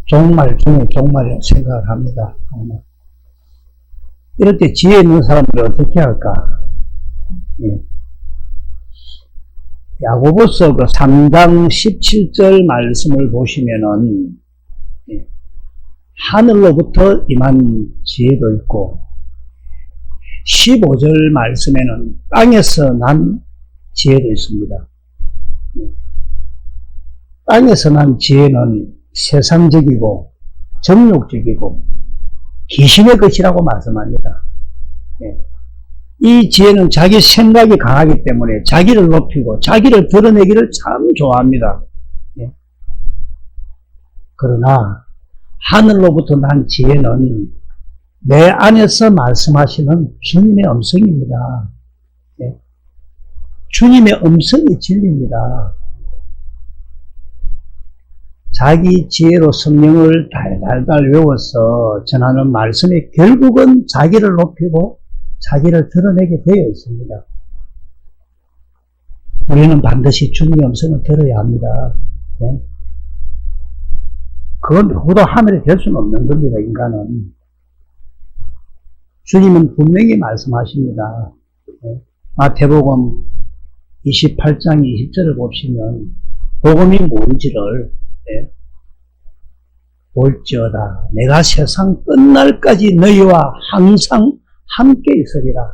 종말 중에 종말이라고 생각을 합니다. 정말. 이럴 때 지혜 있는 사람들이 어떻게 할까? 예. 야고보서 그 3장 17절 말씀을 보시면은, 예. 하늘로부터 임한 지혜도 있고, 15절 말씀에는 땅에서 난 지혜도 있습니다. 예. 땅에서 난 지혜는 세상적이고 정욕적이고 귀신의 것이라고 말씀합니다. 예. 이 지혜는 자기 생각이 강하기 때문에 자기를 높이고 자기를 드러내기를 참 좋아합니다. 예. 그러나 하늘로부터 난 지혜는 내 안에서 말씀하시는 주님의 음성입니다. 예. 주님의 음성이 진리입니다. 자기 지혜로 성령을 달달달 외워서 전하는 말씀이 결국은 자기를 높이고 자기를 드러내게 되어 있습니다. 우리는 반드시 주님의 음성을 들어야 합니다. 네? 그건 누구도 하늘이 될 수는 없는 겁니다, 인간은. 주님은 분명히 말씀하십니다. 네? 마태복음 28장 20절을 보시면 복음이 뭔지를 네. 볼지어다 내가 세상 끝날까지 너희와 항상 함께 있으리라.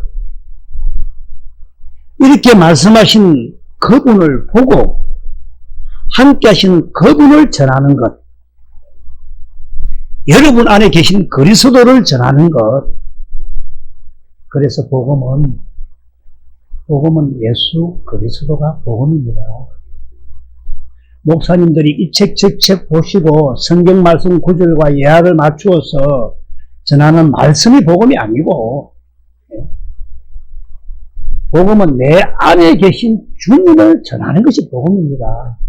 이렇게 말씀하신 그분을 보고 함께 하시는 그분을 전하는 것, 여러분 안에 계신 그리스도를 전하는 것. 그래서 복음은 예수 그리스도가 복음입니다. 목사님들이 이 책 저 책 보시고 성경 말씀 구절과 예화를 맞추어서 전하는 말씀이 복음이 아니고, 복음은 내 안에 계신 주님을 전하는 것이 복음입니다.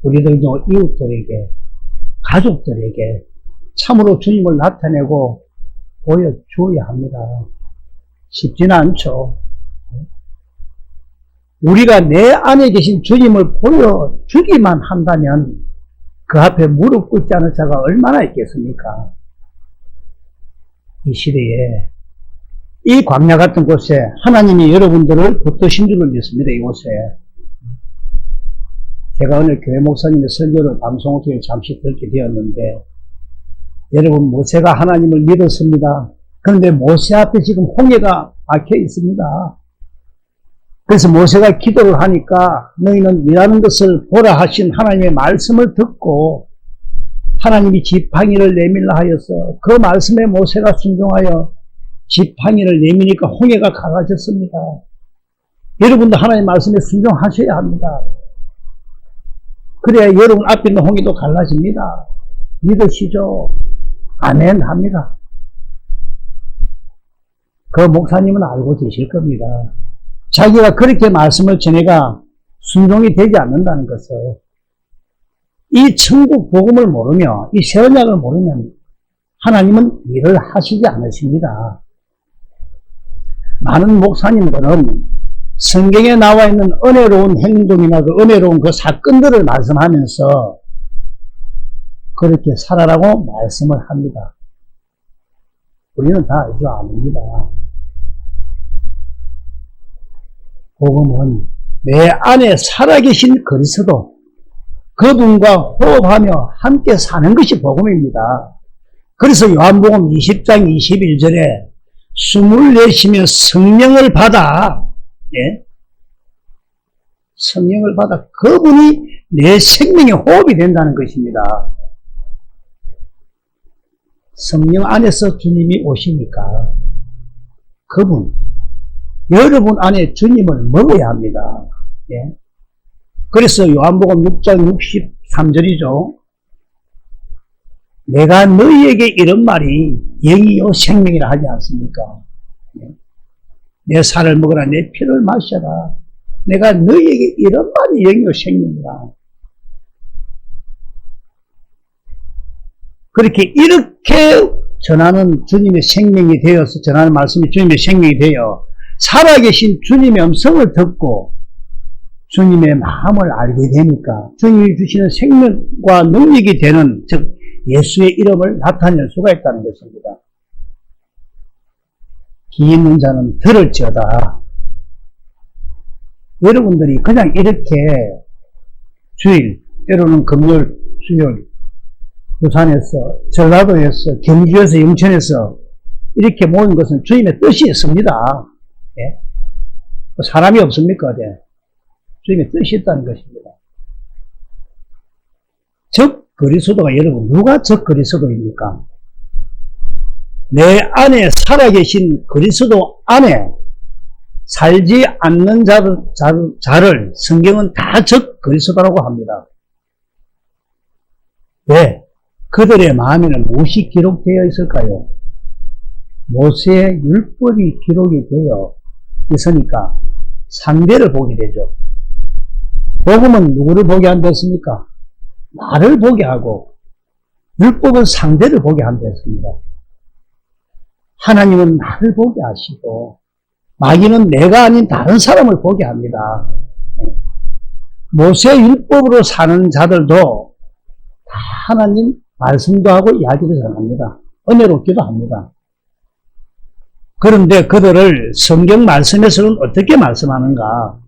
우리들도 이웃들에게, 가족들에게 참으로 주님을 나타내고 보여줘야 합니다. 쉽지는 않죠. 우리가 내 안에 계신 주님을 보여주기만 한다면 그 앞에 무릎 꿇지 않을 자가 얼마나 있겠습니까? 이 시대에 이 광야 같은 곳에 하나님이 여러분들을 붙드신 줄을 믿습니다. 이곳에 제가 오늘 교회 목사님의 설교를 방송을 통해 잠시 듣게 되었는데, 여러분, 모세가 하나님을 믿었습니다. 그런데 모세 앞에 지금 홍해가 막혀 있습니다. 그래서 모세가 기도를 하니까 너희는 일하는 것을 보라 하신 하나님의 말씀을 듣고 하나님이 지팡이를 내밀라 하여서 그 말씀에 모세가 순종하여 지팡이를 내미니까 홍해가 갈라졌습니다. 여러분도 하나님의 말씀에 순종하셔야 합니다. 그래야 여러분 앞에 있는 홍해도 갈라집니다. 믿으시죠? 아멘 합니다. 그 목사님은 알고 계실 겁니다. 자기가 그렇게 말씀을 전해가 순종이 되지 않는다는 것을, 이 천국 복음을 모르며 이 새 언약을 모르면 하나님은 일을 하시지 않으십니다. 많은 목사님들은 성경에 나와 있는 은혜로운 행동이나 그 은혜로운 그 사건들을 말씀하면서 그렇게 살아라고 말씀을 합니다. 우리는 다 알죠? 아닙니다. 복음은 내 안에 살아계신 그리스도, 그분과 호흡하며 함께 사는 것이 복음입니다. 그래서 요한복음 20장 21절에 숨을 내쉬며 성령을 받아, 예? 성령을 받아 그분이 내 생명의 호흡이 된다는 것입니다. 성령 안에서 주님이 오시니까 그분, 여러분 안에 주님을 먹어야 합니다. 예? 그래서 요한복음 6장 63절이죠. 내가 너희에게 이런 말이 영이요 생명이라 하지 않습니까? 예? 내 살을 먹으라, 내 피를 마셔라. 내가 너희에게 이런 말이 영이요 생명이라. 이렇게 전하는 주님의 생명이 되어서, 전하는 말씀이 주님의 생명이 되어 살아계신 주님의 음성을 듣고 주님의 마음을 알게 되니까 주님이 주시는 생명과 능력이 되는, 즉 예수의 이름을 나타낼 수가 있다는 것입니다. 귀 있는 자는 들을지어다. 여러분들이 그냥 이렇게 주일, 때로는 금요일, 수요일, 부산에서, 전라도에서, 경주에서, 영천에서 이렇게 모인 것은 주님의 뜻이 있습니다. 예? 사람이 없습니까? 네. 주님의 뜻이 있다는 것입니다. 적 그리스도가, 여러분, 누가 적 그리스도입니까? 내 안에 살아계신 그리스도 안에 살지 않는 자를 성경은 다 적 그리스도라고 합니다. 왜? 그들의 마음에는 무엇이 기록되어 있을까요? 모세의 율법이 기록이 되어 있으니까 상대를 보게 되죠. 복음은 누구를 보게 한댔습니까? 나를 보게 하고, 율법은 상대를 보게 한댔습니다. 하나님은 나를 보게 하시고, 마귀는 내가 아닌 다른 사람을 보게 합니다. 모세 율법으로 사는 자들도 다 하나님 말씀도 하고 이야기도 잘합니다. 은혜롭기도 합니다. 그런데 그들을 성경 말씀에서는 어떻게 말씀하는가?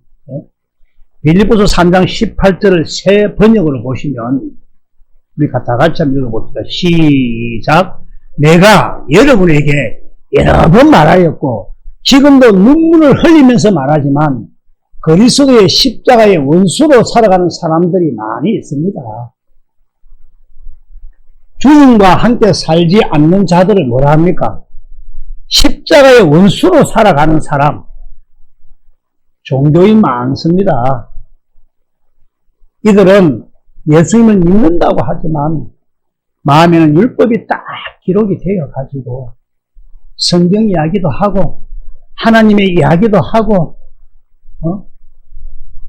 빌립보서 3장 18절을 새 번역으로 보시면, 우리 다 같이 한번 읽어봅시다. 시작. 내가 여러분에게 여러 번 말하였고 지금도 눈물을 흘리면서 말하지만 그리스도의 십자가의 원수로 살아가는 사람들이 많이 있습니다. 주님과 함께 살지 않는 자들을 뭐라 합니까? 십자가의 원수로 살아가는 사람, 종교인 많습니다. 이들은 예수님을 믿는다고 하지만 마음에는 율법이 딱 기록이 되어 가지고 성경 이야기도 하고 하나님의 이야기도 하고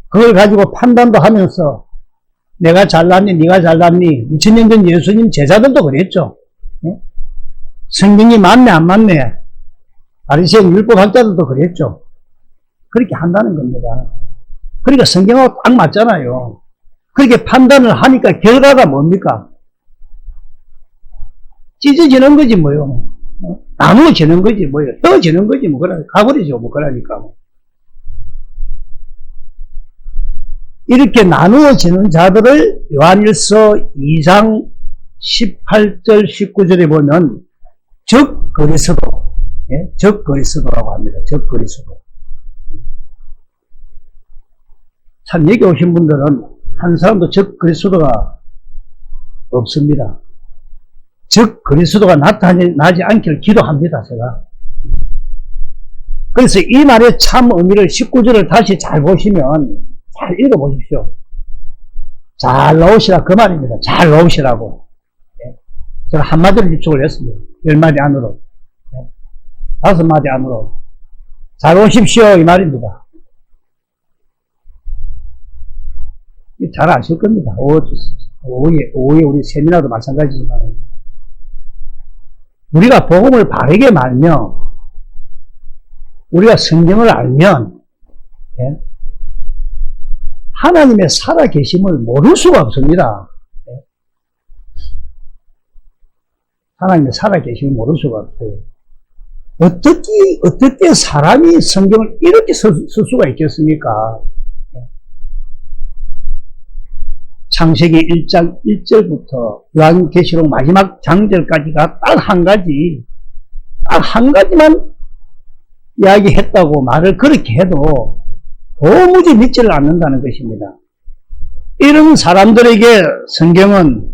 그걸 가지고 판단도 하면서 내가 잘났니 네가 잘났니 2000년 전 예수님 제자들도 그랬죠. 성경이 맞네 안 맞네 바리새인 율법학자들도 그랬죠. 그렇게 한다는 겁니다. 그러니까 성경하고 딱 맞잖아요. 그렇게 판단을 하니까 결과가 뭡니까? 찢어지는 거지 뭐요. 나누어지는 거지 뭐요. 떠지는 거지 뭐. 가버리죠 뭐. 그러니까 이렇게 나누어지는 자들을 요한일서 2장 18절 19절에 보면 적 그리스도, 적 그리스도라고 합니다. 적 그리스도. 참 여기 오신 분들은 한 사람도 적 그리스도가 없습니다. 적 그리스도가 나타나지 않기를 기도합니다, 제가. 그래서 이 말의 참 의미를 19절을 다시 잘 보시면, 잘 읽어보십시오. 잘 나오시라, 그 말입니다. 잘 나오시라고. 제가 한마디로 입축을 했습니다. 10마디 안으로. 5마디 안으로. 잘 오십시오, 이 말입니다. 잘 아실 겁니다. 오후에 우리 세미나도 마찬가지지만, 우리가 복음을 바르게 말며, 우리가 성경을 알면, 하나님의 살아계심을 모를 수가 없습니다. 하나님의 살아계심을 모를 수가 없어요. 어떻게 사람이 성경을 이렇게 쓸 수가 있겠습니까? 창세기 1장 1절부터 요한계시록 마지막 장절까지가 딱 한 가지만 이야기했다고 말을 그렇게 해도 도무지 믿지를 않는다는 것입니다. 이런 사람들에게 성경은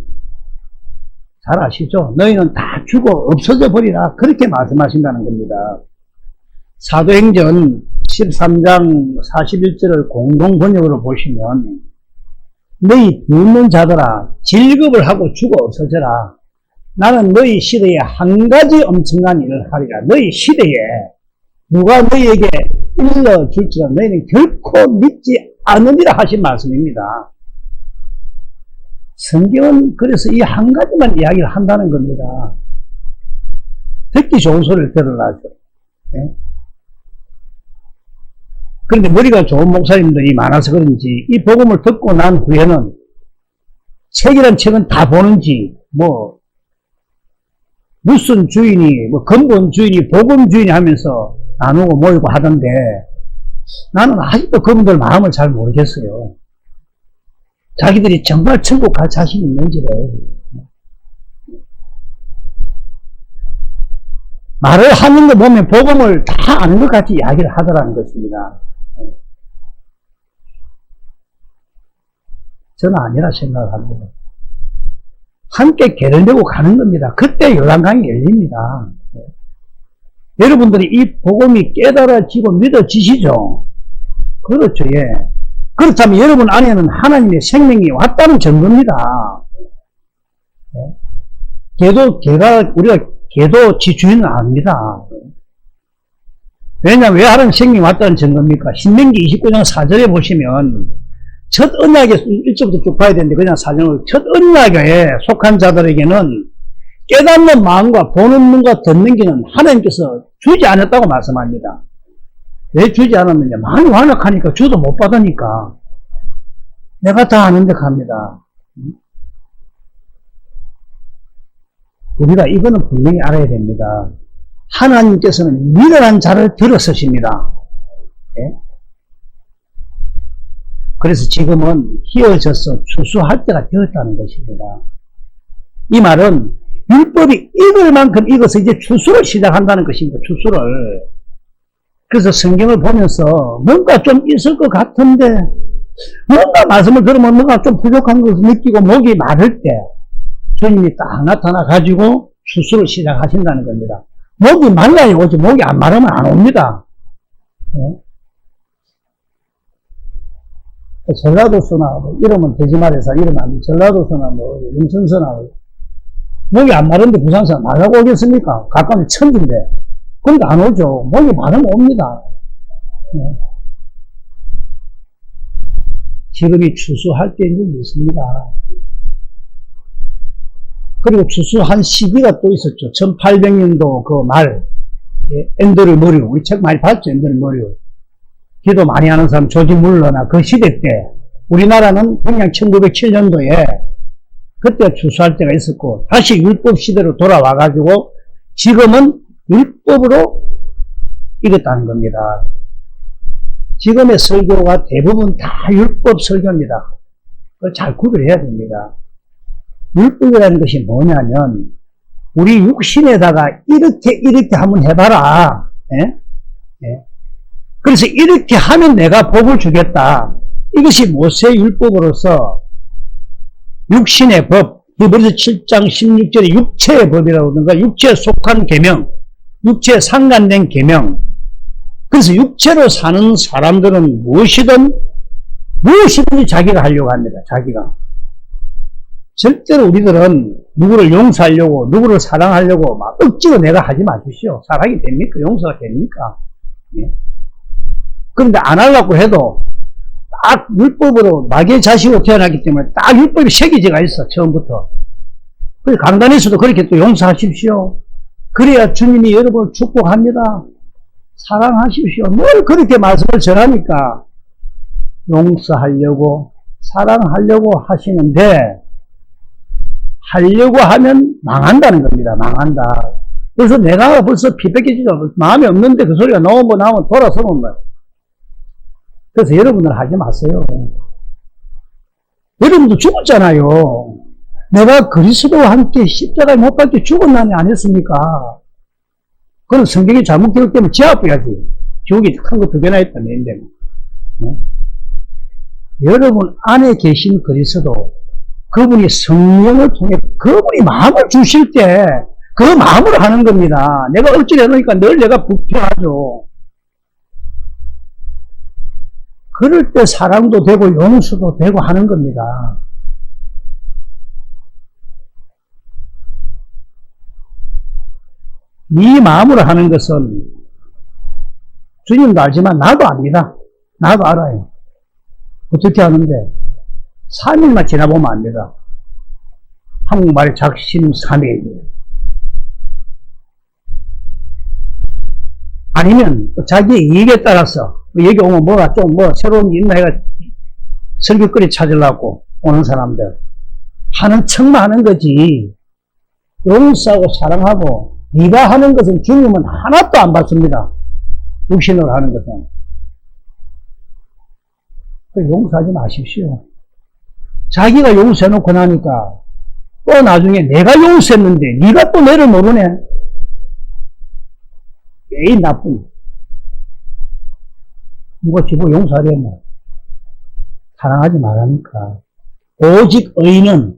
잘 아시죠? 너희는 다 죽어 없어져 버리라 그렇게 말씀하신다는 겁니다. 사도행전 13장 41절을 공동 번역으로 보시면 너희 듣는 자들아 질급을 하고 죽어 없어져라. 나는 너희 시대에 한 가지 엄청난 일을 하리라. 너희 시대에 누가 너희에게 일러줄지라 너희는 결코 믿지 않으리라 하신 말씀입니다. 성경은 그래서 이 한 가지만 이야기를 한다는 겁니다. 듣기 좋은 소리를 들으라죠. 그런데 머리가 좋은 목사님들이 많아서 그런지 이 복음을 듣고 난 후에는 책이란 책은 다 보는지 무슨 주인이 근본 주인이 복음 주인이 하면서 나누고 모이고 하던데 나는 아직도 그분들 마음을 잘 모르겠어요. 자기들이 정말 천국 갈 자신이 있는지를. 말을 하는 거 보면 복음을 다 아는 것 같이 이야기를 하더라는 것입니다. 저는 아니라 생각합니다. 함께 개를 메고 가는 겁니다. 그때 요단강이 열립니다. 여러분들이 이 복음이 깨달아지고 믿어지시죠? 그렇죠, 예. 그렇다면 여러분 안에는 하나님의 생명이 왔다는 증거입니다. 우리가 개도 지 주인은 압니다. 왜냐하면 왜 하나님 생명이 왔다는 증거입니까? 신명기 29장 4절에 보시면 첫 언약에 1절부터 쭉 봐야 되는데 그냥 4절을 첫 언약에 속한 자들에게는 깨닫는 마음과 보는 눈과 듣는 귀는 하나님께서 주지 않았다고 말씀합니다. 왜 주지 않았느냐? 많이 완악하니까 주도 못 받으니까 내가 다 아는데 갑니다. 우리가 이거는 분명히 알아야 됩니다. 하나님께서는 미련한 자를 들어서십니다. 네? 그래서 지금은 휘어져서 추수할 때가 되었다는 것입니다. 이 말은 율법이 익을 만큼 익어서 이제 추수를 시작한다는 것입니다. 추수를. 그래서 성경을 보면서 뭔가 좀 있을 것 같은데 뭔가 말씀을 들으면 뭔가 좀 부족한 것을 느끼고 목이 마를 때 주님이 딱 나타나 가지고 추수를 시작하신다는 겁니다. 목이 말라야 오지 목이 안 마르면 안 옵니다. 네? 전라도서나 이러면 돼지말에서 이러면 전라도서나 영천서나 목이 안 마른데 부산서 말라고 오겠습니까? 가까운 천지인데 그런데 안 오죠. 목이 마르면 옵니다. 네. 지금이 추수할 때인 줄 믿습니다. 그리고 추수한 시기가 또 있었죠. 1800년도 그 말, 앤드류 머류, 우리 책 많이 봤죠, 앤드류 머류. 기도 많이 하는 사람 조지 물러나 그 시대 때, 우리나라는 그냥 1907년도에 그때 추수할 때가 있었고, 다시 율법 시대로 돌아와가지고, 지금은 율법으로 이겼다는 겁니다. 지금의 설교가 대부분 다 율법 설교입니다. 그걸 잘 구별해야 됩니다. 율법이라는 것이 뭐냐면 우리 육신에다가 이렇게 한번 해봐라. 예? 예. 그래서 이렇게 하면 내가 복을 주겠다. 이것이 모세의 율법으로서 육신의 법, 히브리서 7장 16절에 육체의 법이라고 하든가 육체에 속한 계명, 육체에 상관된 계명. 그래서 육체로 사는 사람들은 무엇이든지 자기가 하려고 합니다. 자기가. 절대로 우리들은 누구를 용서하려고, 누구를 사랑하려고 막 억지로 내가 하지 마십시오. 사랑이 됩니까? 용서가 됩니까? 예. 그런데 안 하려고 해도 딱 율법으로 마귀의 자식으로 태어났기 때문에 딱 율법이 새겨져가 있어, 처음부터. 그래서 강단에서도 그렇게 또 용서하십시오. 그래야 주님이 여러분을 축복합니다. 사랑하십시오. 늘 그렇게 말씀을 전하니까 용서하려고, 사랑하려고 하시는데 하려고 하면 망한다는 겁니다. 망한다. 그래서 내가 벌써 피 뺏기지도 마음이 없는데 그 소리가 나오면 돌아서면 말. 그래서 여러분들 하지 마세요. 여러분도 죽었잖아요. 내가 그리스도와 함께 십자가에 못 박혀 죽었나니 안 했습니까? 그건 성경이 잘못 기록되면 지압해야지. 지옥이 큰 거 두 개나 있다, 내인데. 네? 여러분 안에 계신 그리스도, 그분이 성령을 통해 그분이 마음을 주실 때 그 마음으로 하는 겁니다. 내가 억지로 해놓으니까 늘 내가 불편하죠. 그럴 때 사랑도 되고 용서도 되고 하는 겁니다. 네 마음으로 하는 것은 주님도 알지만 나도 압니다. 나도 알아요. 어떻게 하는데 3일만 지나보면 압니다. 한국말에 작심 삼일이에요. 아니면 자기 이익에 따라서 여기 오면 뭐가 좀 새로운 게 있나 해가 설교거리 찾으려고 오는 사람들 하는 척만 하는 거지. 용서하고 사랑하고 네가 하는 것은 주님은 하나도 안 받습니다. 육신으로 하는 것은. 용서하지 마십시오. 자기가 용서해놓고 나니까 또 나중에 내가 용서했는데 네가 또 내를 모르네. 에이 나쁜. 누가 지고 용서하려 했나. 사랑하지 말라니까. 오직 의인은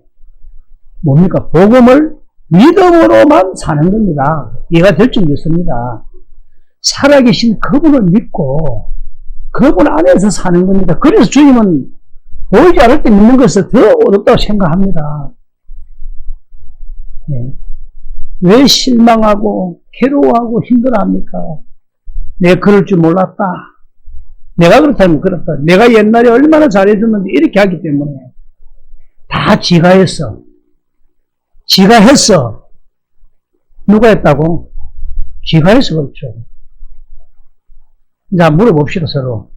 뭡니까? 복음을 믿음으로만 사는 겁니다. 이해가 될 줄 믿습니다. 살아계신 그분을 믿고 그분 안에서 사는 겁니다. 그래서 주님은 보이지 않을 때 믿는 것을 더 어렵다고 생각합니다. 네. 왜 실망하고 괴로워하고 힘들어합니까? 내가 그럴 줄 몰랐다. 내가 그렇다면 그렇다. 내가 옛날에 얼마나 잘해줬는데 이렇게 하기 때문에 다 지가 했어. 지가 했어. 누가 했다고? 지가 해서 그렇죠. 자, 물어봅시다, 서로.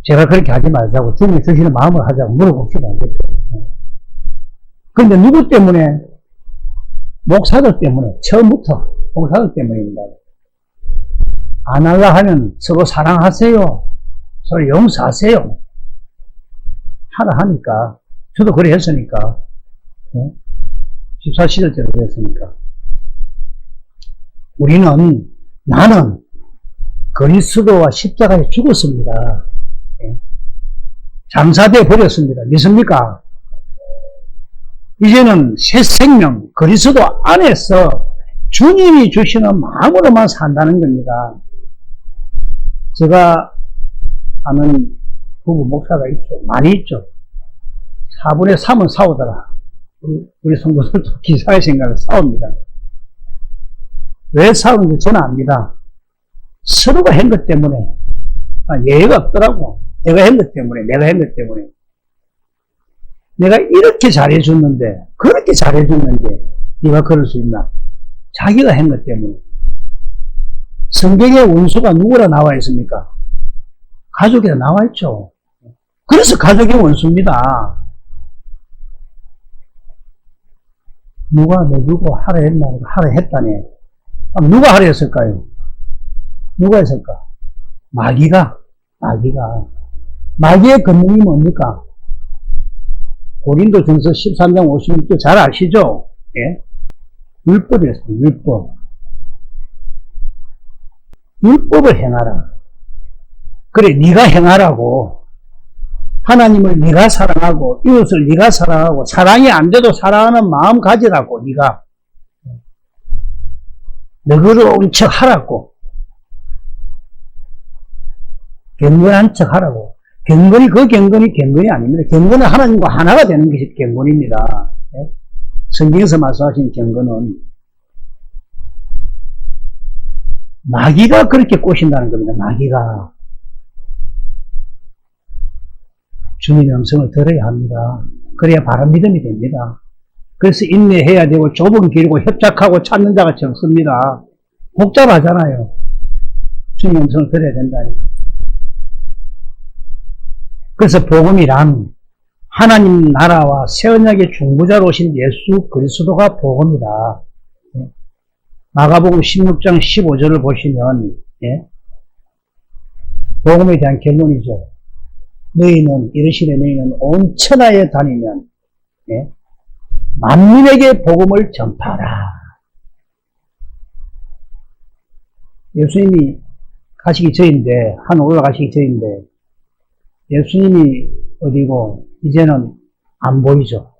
제가 그렇게 하지 말자고, 주님이 주시는 마음을 하자고 물어봅시다. 그런데 누구 때문에? 목사들 때문에, 처음부터 목사들 때문입니다. 안 하려 하면 서로 사랑하세요. 서로 용서하세요. 하라 하니까. 저도 그래 했으니까. 14시절 때도 그랬으니까. 나는 그리스도와 십자가에 죽었습니다. 장사되어 버렸습니다. 믿습니까? 이제는 새 생명, 그리스도 안에서 주님이 주시는 마음으로만 산다는 겁니다. 제가 아는 부부 목사가 있죠. 많이 있죠. 4분의 3은 싸우더라. 우리 성도들도 기사의 생각을 싸웁니다. 왜 싸우는지 저는 압니다. 서로가 한 것 때문에 예의가 없더라고. 내가 한 것 때문에, 내가 한 것 때문에. 내가 이렇게 잘해줬는데, 그렇게 잘해줬는데 네가 그럴 수 있나? 자기가 한 것 때문에. 성경의 원수가 누구라 나와 있습니까? 가족이라 나와 있죠. 그래서 가족의 원수입니다. 누가 누구 하라 했나? 하라 했다네. 누가 하라 했을까요? 누가 했을까? 마귀가. 마귀의 권능이 뭡니까? 고린도전서 13장 56절 잘 아시죠? 예? 율법이었어요. 율법을 행하라. 그래, 네가 행하라고. 하나님을 네가 사랑하고 이웃을 네가 사랑하고 사랑이 안 돼도 사랑하는 마음 가지라고. 네가 너그러운 척 하라고. 경건한 척 하라고. 경건이 경건이 아닙니다. 경건은 하나님과 하나가 되는 것이 경건입니다. 성경에서 말씀하신 경건은 마귀가 그렇게 꼬신다는 겁니다. 마귀가. 주님의 음성을 들어야 합니다. 그래야 바른 믿음이 됩니다. 그래서 인내해야 되고 좁은 길고 협착하고 찾는 자가 적습니다. 복잡하잖아요. 주님의 음성을 들어야 된다니까. 그래서 복음이란 하나님 나라와 새 언약의 중보자로 오신 예수 그리스도가 복음이다. 마가복음 16장 15절을 보시면 복음에 대한 결론이죠. 이르시되 너희는 온 천하에 다니면 만민에게 복음을 전파하라. 예수님이 가시기 전인데, 한 올라가시기 전인데, 예수님이 어디고, 이제는 안 보이죠.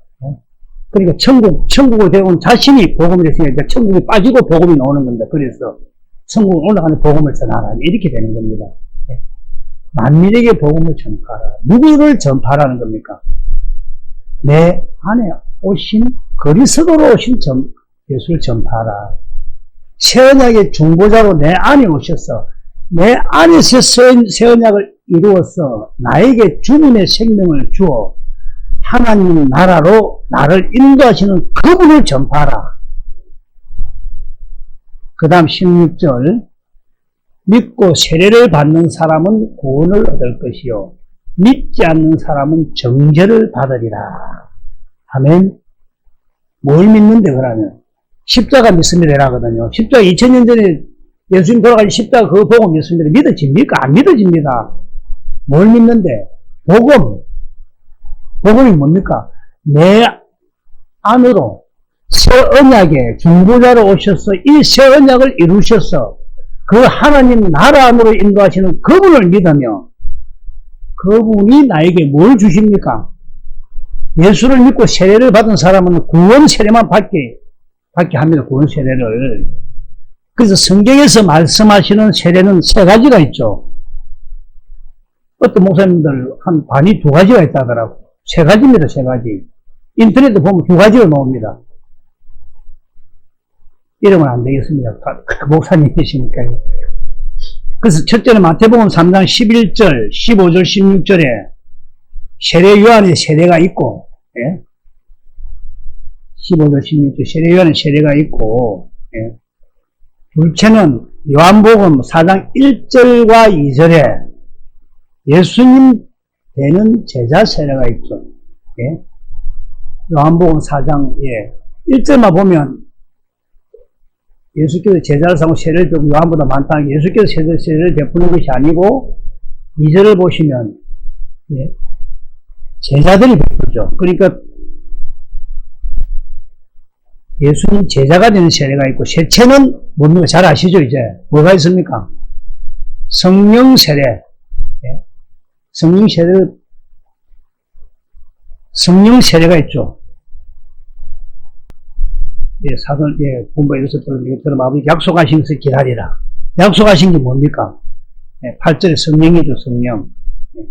그러니까 천국을 데려온 자신이 복음을 했으니까 천국이 빠지고 복음이 나오는 겁니다. 그래서 천국을 올라가는 복음을 전하라. 이렇게 되는 겁니다. 만민에게 복음을 전파하라. 누구를 전파하라는 겁니까? 내 안에 오신 그리스도로 오신 예수를 전파하라. 새 언약의 중보자로 내 안에 오셔서 내 안에서 새 언약을 이루어서 나에게 주님의 생명을 주어 하나님 나라로 나를 인도하시는 그분을 전파하라. 그 다음 16절 믿고 세례를 받는 사람은 구원을 얻을 것이요 믿지 않는 사람은 정죄를 받으리라. 아멘. 뭘 믿는데 그러면? 십자가 믿습니다 이라거든요. 십자가 2000년 전에 예수님 돌아가신 십자가 그거 보고 믿습니다. 믿어집니까? 안 믿어집니다. 뭘 믿는데? 복음. 복음이 뭡니까? 내 안으로 새 언약의 중보자로 오셔서 이 새 언약을 이루셔서 그 하나님 나라 안으로 인도하시는 그분을 믿으며 그분이 나에게 뭘 주십니까? 예수를 믿고 세례를 받은 사람은 구원 세례만 받게 합니다. 구원 세례를. 그래서 성경에서 말씀하시는 세례는 세 가지가 있죠. 어떤 목사님들 한 반이 두 가지가 있다더라고. 세 가지입니다. 세 가지. 인터넷에 보면 두 가지로 나옵니다. 이러면 안 되겠습니다. 목사님이시니까. 그래서 첫째는 마태복음 3장 11절, 15절, 16절에 세례 요한의 세례가 있고, 예? 15절, 16절 세례 요한의 세례가 있고, 예? 둘째는 요한복음 4장 1절과 2절에 예수님 되는 제자 세례가 있죠. 예? 요한복음 4장, 예. 1절만 보면 예수께서 제자를 삼고 세례를 주고 요한보다 많다. 예수께서 세례를 베푸는 것이 아니고 2절을 보시면 예, 제자들이 베푸죠. 그러니까 예수님 제자가 되는 세례가 있고 셋째는 뭡니까? 잘 아시죠 이제? 뭐가 있습니까? 성령 세례. 예, 성령 세례가 있죠. 예, 사돈, 예, 공부해서 들으면 아버지 약속하신 것을 기다리라. 약속하신 게 뭡니까? 예, 8절에 성령이죠, 성령. 예.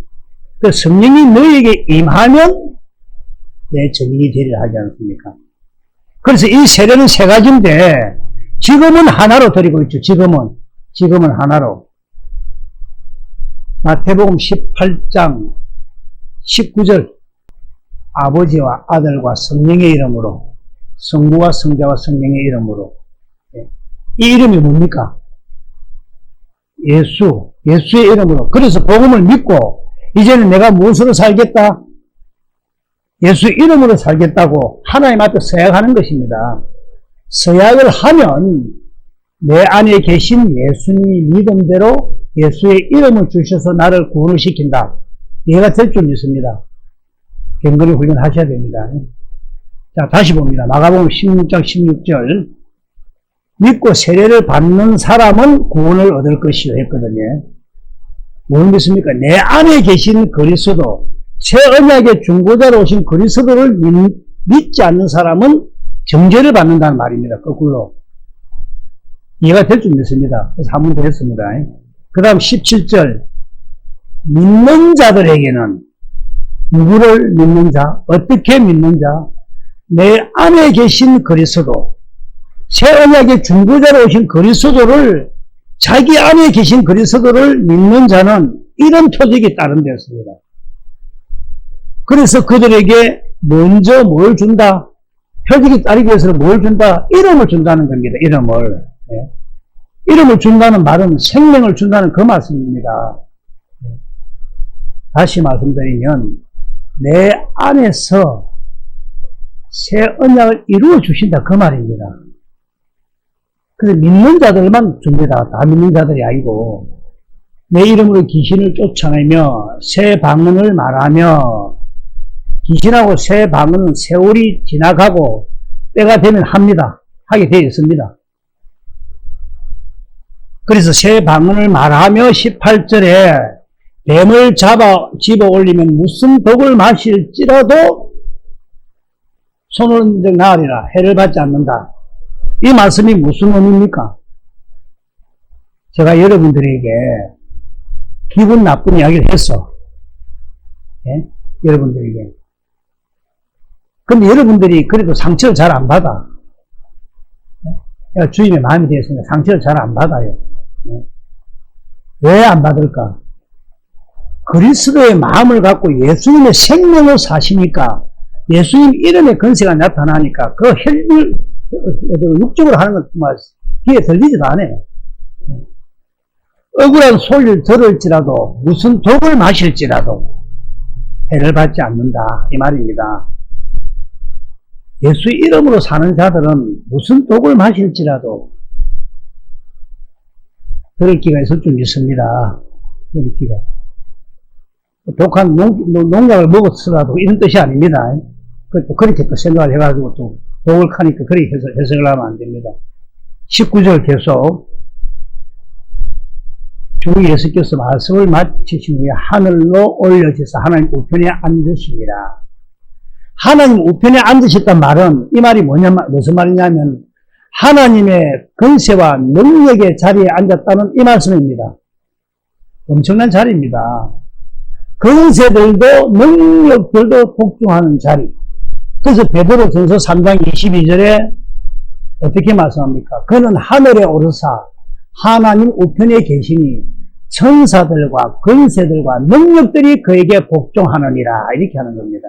그 성령이 너에게 임하면 내 증인이 되리라 하지 않습니까? 그래서 이 세례는 세 가지인데, 지금은 하나로 드리고 있죠, 지금은 하나로. 마태복음 18장 19절, 아버지와 아들과 성령의 이름으로, 성부와 성자와 성령의 이름으로. 이 이름이 뭡니까? 예수의 이름으로. 그래서 복음을 믿고 이제는 내가 무엇으로 살겠다? 예수 이름으로 살겠다고 하나님 앞에 서약하는 것입니다. 서약을 하면 내 안에 계신 예수님 믿음대로 예수의 이름을 주셔서 나를 구원을 시킨다. 이해가 될 줄 믿습니다. 경건히 훈련하셔야 됩니다. 자, 다시 봅니다. 마가복음 16장 16절. 믿고 세례를 받는 사람은 구원을 얻을 것이요 했거든요. 뭘 믿습니까? 내 안에 계신 그리스도, 새 언약의 중보자로 오신 그리스도를 믿지 않는 사람은 정죄를 받는다는 말입니다. 거꾸로. 이해가 될 줄 믿습니다. 그래서 한 번 더 했습니다. 그 다음 17절. 믿는 자들에게는 누구를 믿는 자? 어떻게 믿는 자? 내 안에 계신 그리스도, 새 언약의 중보자로 오신 그리스도를, 자기 안에 계신 그리스도를 믿는 자는 이런 표적이 따른되었습니다. 그래서 그들에게 먼저 뭘 준다? 표적이 따르기 위해서는 뭘 준다? 이름을 준다는 겁니다. 이름을. 예. 이름을 준다는 말은 생명을 준다는 그 말씀입니다. 다시 말씀드리면 내 안에서 새 언약을 이루어 주신다 그 말입니다. 그래서 믿는 자들만 줍니다. 다 믿는 자들이 아니고 내 이름으로 귀신을 쫓아내며 새 방언을 말하며, 귀신하고 새 방언은 세월이 지나가고 때가 되면 합니다. 하게 되어 있습니다. 그래서 새 방언을 말하며 18절에 뱀을 집어 올리면 무슨 독을 마실지라도 손을 나으리라. 해를 받지 않는다. 이 말씀이 무슨 의미입니까? 제가 여러분들에게 기분 나쁜 이야기를 했어. 예? 여러분들에게. 근데 여러분들이 그래도 상처를 잘 안 받아. 예? 주님의 마음이 되었으니까 상처를 잘 안 받아요. 예? 왜 안 받을까? 그리스도의 마음을 갖고 예수님의 생명을 사시니까, 예수님 이름의 권세가 나타나니까 그 혈을 육적으로 하는 건 정말 귀에 들리지도 않아요. 억울한 소리를 들을지라도 무슨 독을 마실지라도 해를 받지 않는다 이 말입니다. 예수 이름으로 사는 자들은 무슨 독을 마실지라도 그럴 기가 있을 줄 믿습니다. 그럴 기가. 독한 농약을 먹었으라도 이런 뜻이 아닙니다. 그렇게 또 생각을 해가지고 또 독을 하니까 그렇게 해석을 하면 안 됩니다. 19절 계속 주 예수께서 말씀을 마치신 후에 하늘로 올려지사 하나님 우편에 앉으시니라. 하나님 우편에 앉으셨단 말은 이 말이 무슨 말이냐면 하나님의 권세와 능력의 자리에 앉았다는 이 말씀입니다. 엄청난 자리입니다. 권세들도 능력들도 복종하는 자리. 그래서 베드로전서 3장 22절에 어떻게 말씀합니까? 그는 하늘에 오르사 하나님 우편에 계시니 천사들과 권세들과 능력들이 그에게 복종하느니라 이렇게 하는 겁니다.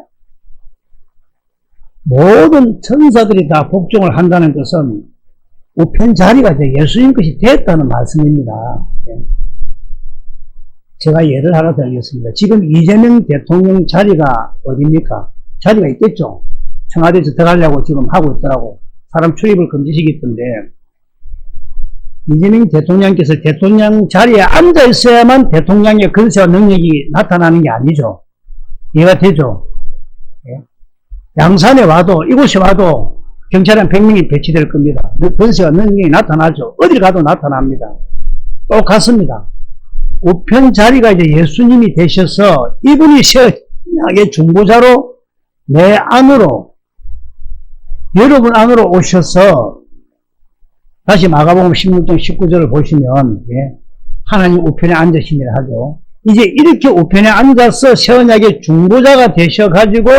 모든 천사들이 다 복종을 한다는 것은 우편 자리가 이제 예수님 것이 됐다는 말씀입니다. 제가 예를 하나 들겠습니다. 지금 이재명 대통령 자리가 어디입니까? 자리가 있겠죠. 청와대에서 들어가려고 지금 하고 있더라고. 사람 출입을 금지시켰던데 이재명 대통령께서 대통령 자리에 앉아 있어야만 대통령의 권세와 능력이 나타나는 게 아니죠. 이해가 되죠? 양산에 와도 이곳에 와도 경찰 한 100명이 배치될 겁니다. 권세와 능력이 나타나죠. 어딜 가도 나타납니다. 똑같습니다. 우편 자리가 이제 예수님이 되셔서 이분이 신약의 중보자로 내 안으로 여러분 안으로 오셔서 다시 마가복음 16장 19절을 보시면 하나님 우편에 앉으시니라 하죠. 이제 이렇게 우편에 앉아서 신약의 중보자가 되셔가지고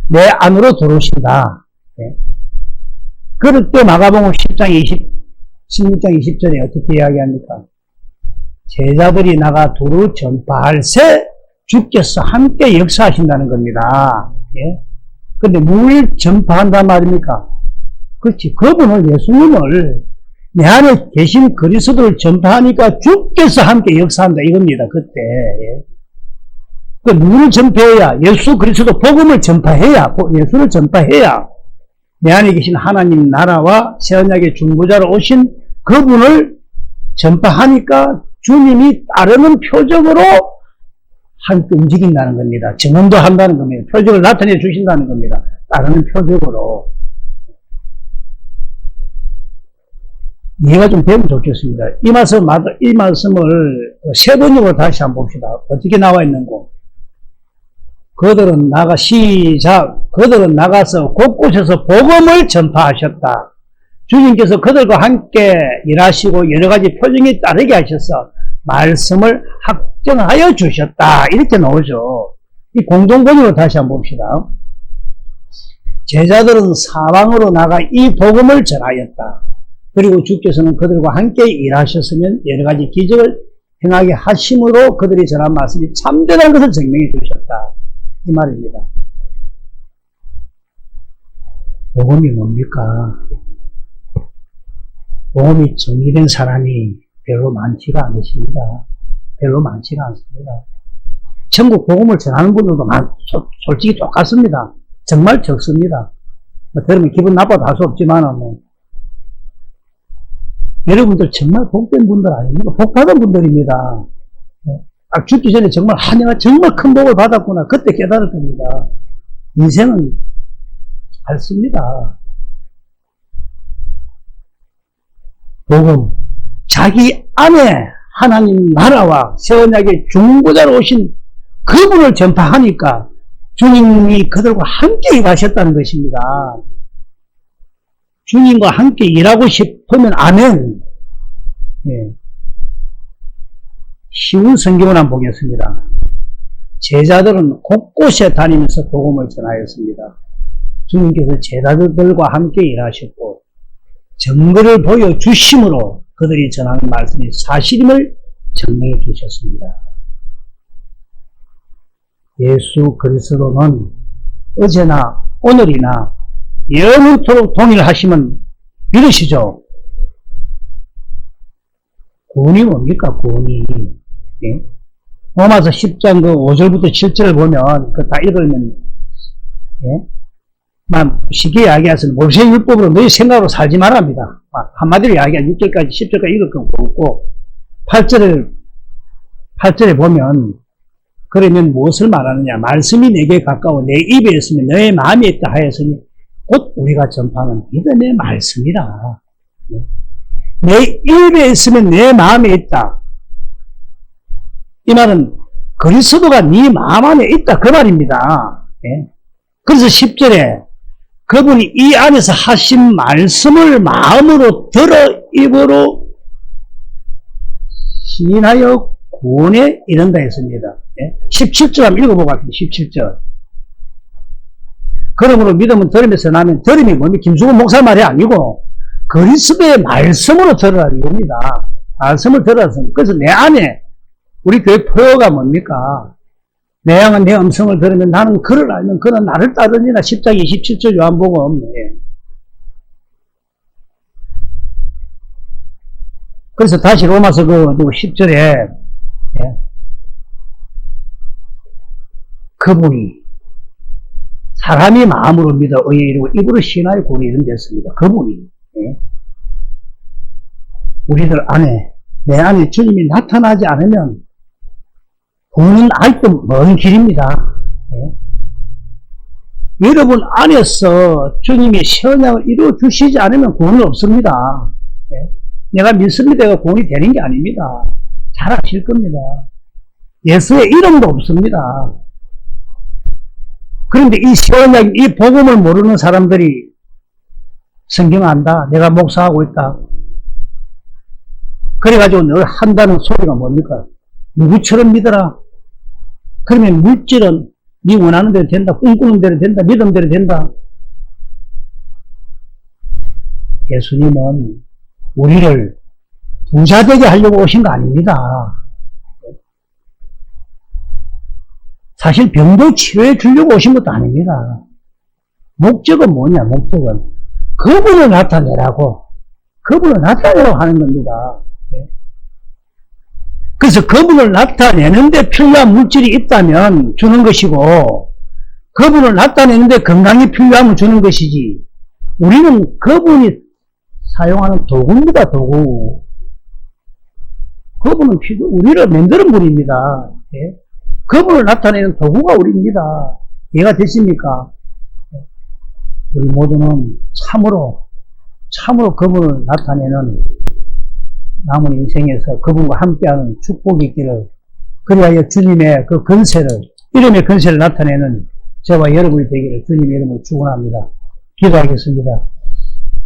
내 안으로 들어오신다. 그럴 때 마가복음 16장 20절에 어떻게 이야기합니까? 제자들이 나가 두루 전파할 새 주께서 함께 역사하신다는 겁니다. 근데 뭘 전파한단 말입니까? 그렇지. 그분을 예수님을 내 안에 계신 그리스도를 전파하니까 주께서 함께 역사한다 이겁니다. 그때. 그 누구를 전파해야? 예수 그리스도 복음을 전파해야, 예수를 전파해야 내 안에 계신 하나님 나라와 새언약의 중보자로 오신 그분을 전파하니까 주님이 따르는 표적으로 함께 움직인다는 겁니다. 증언도 한다는 겁니다. 표적을 나타내 주신다는 겁니다. 따르는 표적으로. 이해가 좀 되면 좋겠습니다. 이 말씀을 세 번역으로 다시 한번 봅시다. 어떻게 나와 있는고? 그들은 나가서 곳곳에서 복음을 전파하셨다. 주님께서 그들과 함께 일하시고 여러 가지 표정에 따르게 하셔서 말씀을 확정하여 주셨다. 이렇게 나오죠. 이 공동번역으로 다시 한번 봅시다. 제자들은 사방으로 나가 이 복음을 전하였다. 그리고 주께서는 그들과 함께 일하셨으면 여러 가지 기적을 행하게 하심으로 그들이 전한 말씀이 참되다는 것을 증명해 주셨다. 이 말입니다. 복음이 뭡니까? 복음이 정리된 사람이 별로 많지가 않으십니다. 별로 많지가 않습니다. 천국 복음을 전하는 분들도 솔직히 똑같습니다. 정말 적습니다. 들으면 기분 나빠도 할 수 없지만 여러분들 정말 복된 분들 아닙니까? 복받은 분들입니다. 딱 죽기 전에 정말 내가 정말 큰 복을 받았구나. 그때 깨달을 겁니다. 인생은 밝습니다. 복음, 자기 안에 하나님 나라와 새언약의 중보자로 오신 그분을 전파하니까 주님이 그들과 함께 일하셨다는 것입니다. 주님과 함께 일하고 싶으면 아멘. 쉬운 성경을 한번 보겠습니다. 제자들은 곳곳에 다니면서 복음을 전하였습니다. 주님께서 제자들과 함께 일하셨고 증거를 보여주심으로 그들이 전하는 말씀이 사실임을 증명해 주셨습니다. 예수 그리스도는 어제나 오늘이나 영원토록 동일하심은 믿으시죠? 구원이 뭡니까, 구원이. 예? 로마서 10장 그 5절부터 7절을 보면, 그 다 읽으면, 예? 쉽게 이야기해서 모세율법으로 너희 생각으로 살지 말랍니다. 한마디로 이야기한 6절까지 10절까지 읽을 건 없고, 8절에 보면, 그러면 무엇을 말하느냐? 말씀이 내게 가까워 내 입에 있으면 너의 마음에 있다 하였으니, 곧 우리가 전파하는 믿음의 말씀이라. 내 입에 있으면 내 마음에 있다. 이 말은 그리스도가 네 마음 안에 있다 그 말입니다. 예? 그래서 10절에 그분이 이 안에서 하신 말씀을 마음으로 들어 입으로 시인하여 구원에 이른다 했습니다. 예? 17절 한번 읽어보고 갈게요. 17절. 그러므로 믿음은 들음에서 나면, 들음이 뭡니까? 김수근 목사 말이 아니고 그리스도의 말씀으로 들으라 이겁니다. 말씀을 들어서. 그래서 내 안에 우리 교회 표어가 뭡니까? 내 양은 내 음성을 들으면 나는 그를 알면 그는 나를 따르니라. 10장 27절 요한복음. 예. 그래서 다시 로마서 그 10절에 예. 그분이 사람이 마음으로 믿어 의에 이르고 입으로 신하여 구원에 이른 데였습니다. 그분이 예. 우리들 안에 내 안에 주님이 나타나지 않으면 구원은 아직도 먼 길입니다. 예. 여러분 안에서 주님이 선약을 이루어 주시지 않으면 구원은 없습니다. 예. 내가 믿습니다가 구원이 되는 게 아닙니다. 잘 아실 겁니다. 예수의 이름도 없습니다. 그런데 이 선약, 이 복음을 모르는 사람들이 성경 안다. 내가 목사하고 있다. 그래가지고 늘 한다는 소리가 뭡니까? 누구처럼 믿어라. 그러면 물질은 네 원하는 대로 된다. 꿈꾸는 대로 된다. 믿음대로 된다. 예수님은 우리를 부자되게 하려고 오신 거 아닙니다. 사실 병도 치료해 주려고 오신 것도 아닙니다. 목적은 뭐냐, 목적은. 그분을 나타내라고. 그분을 나타내라고 하는 겁니다. 그래서 그분을 나타내는데 필요한 물질이 있다면 주는 것이고, 그분을 나타내는데 건강이 필요하면 주는 것이지, 우리는 그분이 사용하는 도구입니다, 도구. 그분은 우리를 만드는 분입니다. 예? 그분을 나타내는 도구가 우리입니다. 이해가 되십니까? 우리 모두는 참으로 그분을 나타내는 남은 인생에서 그분과 함께하는 축복이 있기를, 그리하여 주님의 그 권세를, 이름의 권세를 나타내는 저와 여러분이 되기를 주님의 이름으로 축원합니다. 기도하겠습니다.